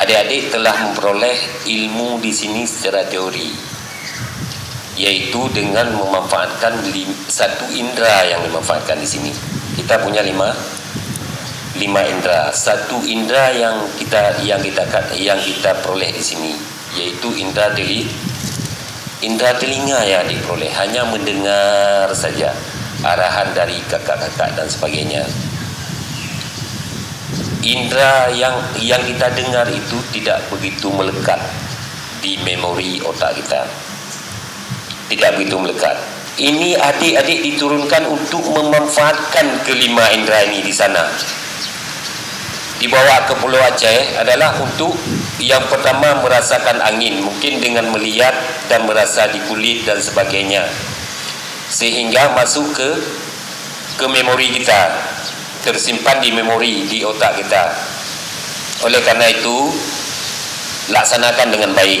adik-adik telah memperoleh ilmu di sini secara teori, yaitu dengan memanfaatkan satu indera yang dimanfaatkan di sini. Kita punya lima indera. Satu indera yang kita peroleh di sini, yaitu indera telinga yang diperoleh, hanya mendengar saja arahan dari kakak-kakak dan sebagainya. Indera yang kita dengar itu tidak begitu melekat di memori otak kita, tidak begitu melekat. Ini adik-adik diturunkan untuk memanfaatkan kelima indera ini di sana. Dibawa ke Pulau Aceh adalah untuk yang pertama merasakan angin, mungkin dengan melihat dan merasa di kulit dan sebagainya, sehingga masuk ke memori kita, tersimpan di memori di otak kita. Oleh karena itu, laksanakan dengan baik,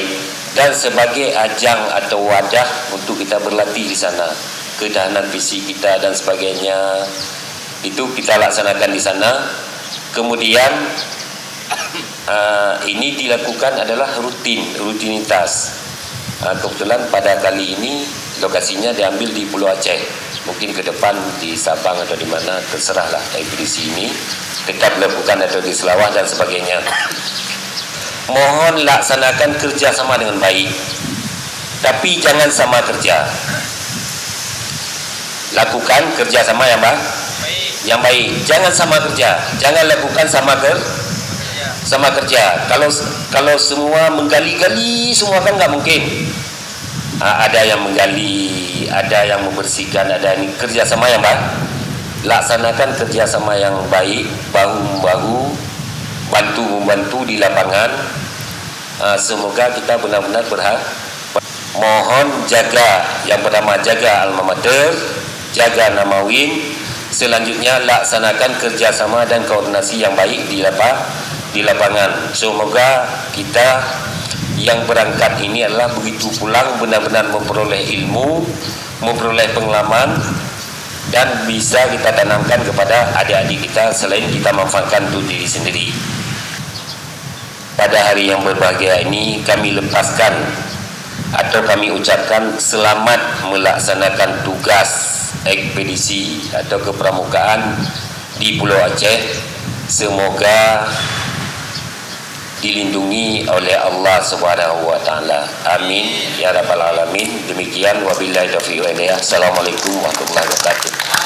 dan sebagai ajang atau wadah untuk kita berlatih di sana, kedahanan fisik kita dan sebagainya, itu kita laksanakan di sana. Kemudian ini dilakukan adalah rutinitas. Kebetulan pada kali ini lokasinya diambil di Pulau Aceh. Mungkin ke depan di Sabang atau di mana, terserahlah ekspedisi ini tetap dilakukan atau di Selawah dan sebagainya. Mohon laksanakan kerjasama dengan baik, tapi jangan sama kerja. Lakukan kerjasama yang baik, jangan sama kerja. Jangan lakukan sama kerja. Kalau semua menggali-gali semua kan nggak mungkin. Ada yang menggali, ada yang membersihkan, ada ini kerjasama yang baik. Laksanakan kerjasama yang baik, bahu-membahu, bantu-membantu di lapangan. Semoga kita benar-benar berhak. Mohon jaga, yang pertama jaga alma mater, jaga nama WIN. Selanjutnya laksanakan kerjasama dan koordinasi yang baik di lapangan. Semoga kita yang berangkat ini adalah begitu pulang benar-benar memperoleh ilmu, memperoleh pengalaman, dan bisa kita tanamkan kepada adik-adik kita selain kita manfaatkan untuk diri sendiri. Pada hari yang berbahagia ini kami lepaskan atau kami ucapkan selamat melaksanakan tugas ekspedisi atau kepramukaan di Pulau Aceh. Semoga dilindungi oleh Allah Subhanahu wa taala. Amin ya rabbal alamin. Demikian wabillahi taufiq wal hidayah. Assalamualaikum warahmatullahi wabarakatuh.